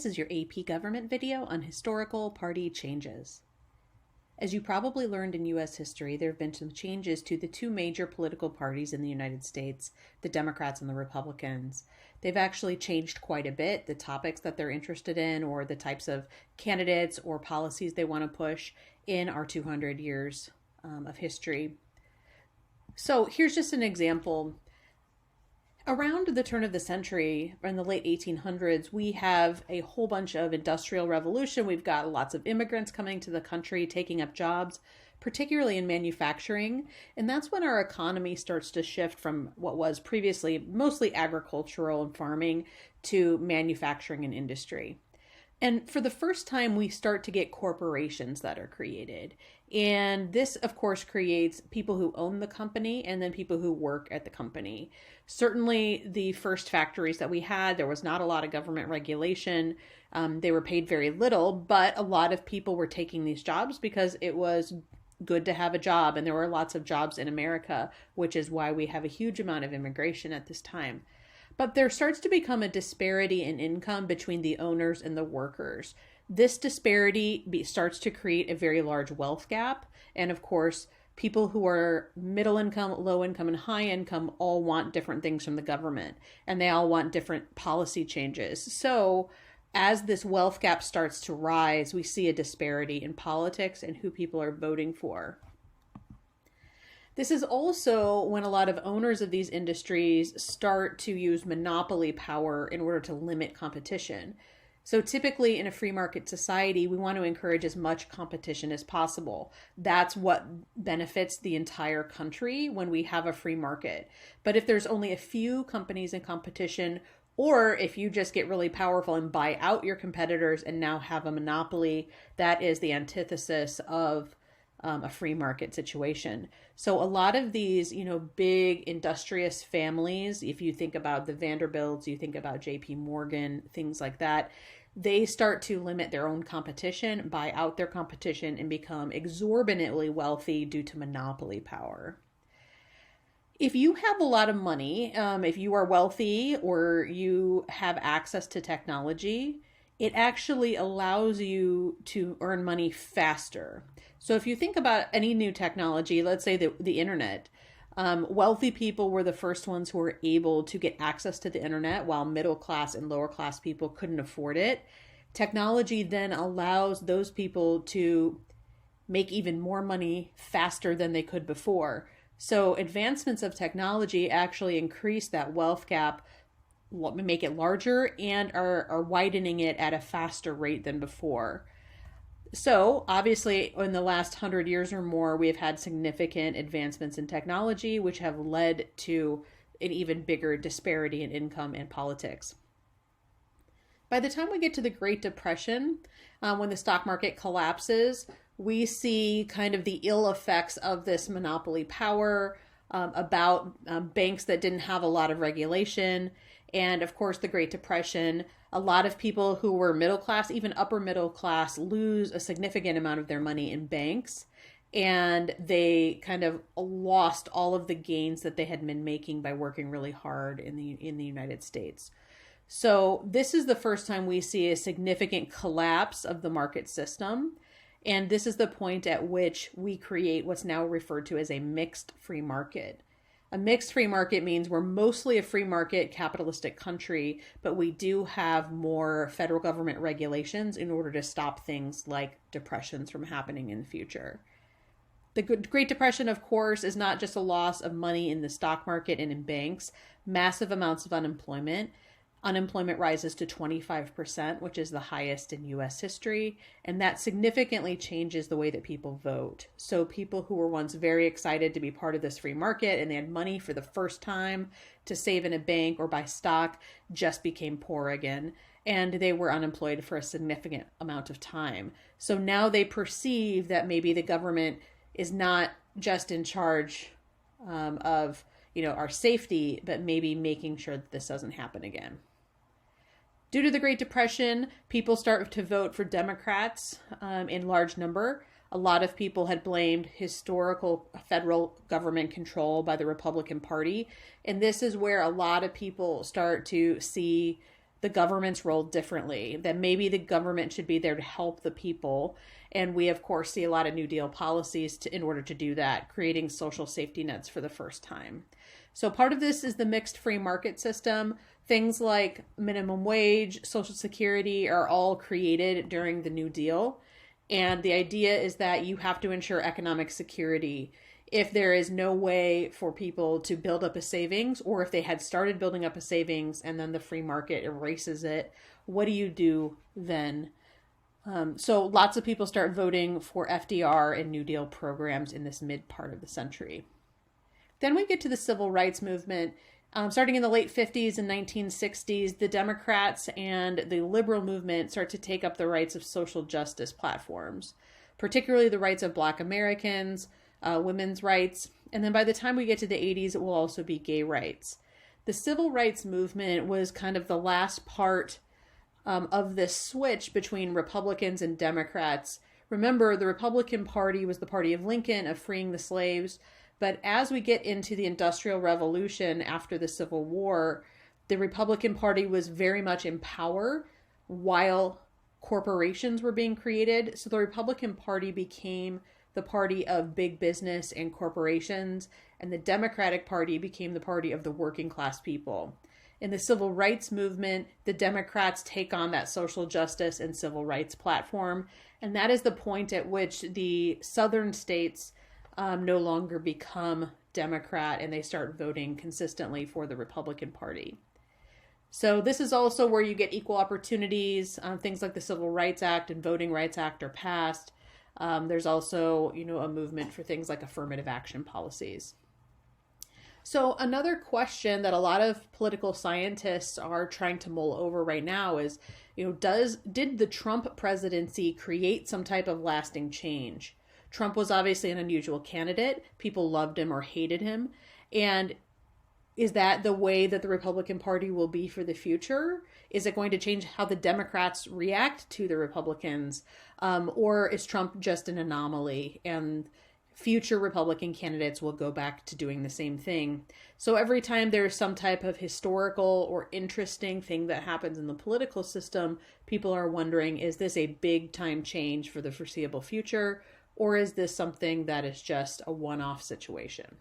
This is your AP Government video on historical party changes. As you probably learned in U.S. history, there have been some changes to the two major political parties in the United States, the Democrats and the Republicans. They've actually changed quite a bit, the topics that they're interested in or the types of candidates or policies they want to push in our 200 years of history. So here's just an example. Around the turn of the century, in the late 1800s, we have a whole bunch of industrial revolution. We've got lots of immigrants coming to the country, taking up jobs, particularly in manufacturing. And that's when our economy starts to shift from what was previously mostly agricultural and farming to manufacturing and industry. And for the first time, we start to get corporations that are created. And this, of course, creates people who own the company and then people who work at the company. Certainly, the first factories that we had, there was not a lot of government regulation. They were paid very little, but a lot of people were taking these jobs because it was good to have a job. And there were lots of jobs in America, which is why we have a huge amount of immigration at this time. But there starts to become a disparity in income between the owners and the workers. This disparity starts to create a very large wealth gap. And of course, people who are middle income, low income, and high income all want different things from the government. And they all want different policy changes. So as this wealth gap starts to rise, we see a disparity in politics and who people are voting for. This is also when a lot of owners of these industries start to use monopoly power in order to limit competition. So typically in a free market society, we want to encourage as much competition as possible. That's what benefits the entire country when we have a free market. But if there's only a few companies in competition, or if you just get really powerful and buy out your competitors and now have a monopoly, that is the antithesis of a free market situation. So a lot of these, big industrious families, if you think about the Vanderbilts, you think about JP Morgan, things like that, they start to limit their own competition, buy out their competition, and become exorbitantly wealthy due to monopoly power. If you have a lot of money, if you are wealthy or you have access to technology, it actually allows you to earn money faster. So if you think about any new technology, let's say the internet, wealthy people were the first ones who were able to get access to the internet while middle class and lower class people couldn't afford it. Technology then allows those people to make even more money faster than they could before. So advancements of technology actually increase that wealth gap, make it larger, and are widening it at a faster rate than before. So obviously in the last 100 years or more, we have had significant advancements in technology, which have led to an even bigger disparity in income and politics. By the time we get to the Great Depression, when the stock market collapses, we see kind of the ill effects of this monopoly power, about banks that didn't have a lot of regulation. And of course, the Great Depression, a lot of people who were middle class, even upper middle class, lose a significant amount of their money in banks. And they kind of lost all of the gains that they had been making by working really hard in the United States. So this is the first time we see a significant collapse of the market system. And this is the point at which we create what's now referred to as a mixed free market. A mixed free market means we're mostly a free market capitalistic country, but we do have more federal government regulations in order to stop things like depressions from happening in the future. The Great Depression, of course, is not just a loss of money in the stock market and in banks, massive amounts of unemployment. Unemployment rises to 25%, which is the highest in U.S. history, and that significantly changes the way that people vote. So people who were once very excited to be part of this free market and they had money for the first time to save in a bank or buy stock just became poor again, and they were unemployed for a significant amount of time. So now they perceive that maybe the government is not just in charge of our safety, but maybe making sure that this doesn't happen again. Due to the Great Depression, people start to vote for Democrats in large number. A lot of people had blamed historical federal government control by the Republican Party. And this is where a lot of people start to see the government's role differently, that maybe the government should be there to help the people. And we, of course, see a lot of New Deal policies in order to do that, creating social safety nets for the first time. So part of this is the mixed free market system. Things like minimum wage, Social Security are all created during the New Deal. And the idea is that you have to ensure economic security. If there is no way for people to build up a savings, or if they had started building up a savings and then the free market erases it, what do you do then? So lots of people start voting for FDR and New Deal programs in this mid part of the century. Then we get to the civil rights movement. Starting in the late 50s and 1960s, the Democrats and the liberal movement start to take up the rights of social justice platforms, particularly the rights of Black Americans, women's rights, and then by the time we get to the 80s, it will also be gay rights. The civil rights movement was kind of the last part of this switch between Republicans and Democrats. Remember, the Republican Party was the party of Lincoln, of freeing the slaves, but as we get into the Industrial Revolution after the Civil War, the Republican Party was very much in power while corporations were being created. So the Republican Party became the party of big business and corporations, and the Democratic Party became the party of the working class people. In the civil rights movement, the Democrats take on that social justice and civil rights platform, and that is the point at which the southern states no longer become Democrat and they start voting consistently for the Republican Party. So this is also where you get equal opportunities. Things like the Civil Rights Act and Voting Rights Act are passed. There's also, a movement for things like affirmative action policies. So another question that a lot of political scientists are trying to mull over right now is, did the Trump presidency create some type of lasting change? Trump was obviously an unusual candidate. People loved him or hated him. And is that the way that the Republican Party will be for the future? Is it going to change how the Democrats react to the Republicans? Or is Trump just an anomaly and future Republican candidates will go back to doing the same thing? So every time there's some type of historical or interesting thing that happens in the political system, people are wondering, is this a big time change for the foreseeable future? Or is this something that is just a one-off situation?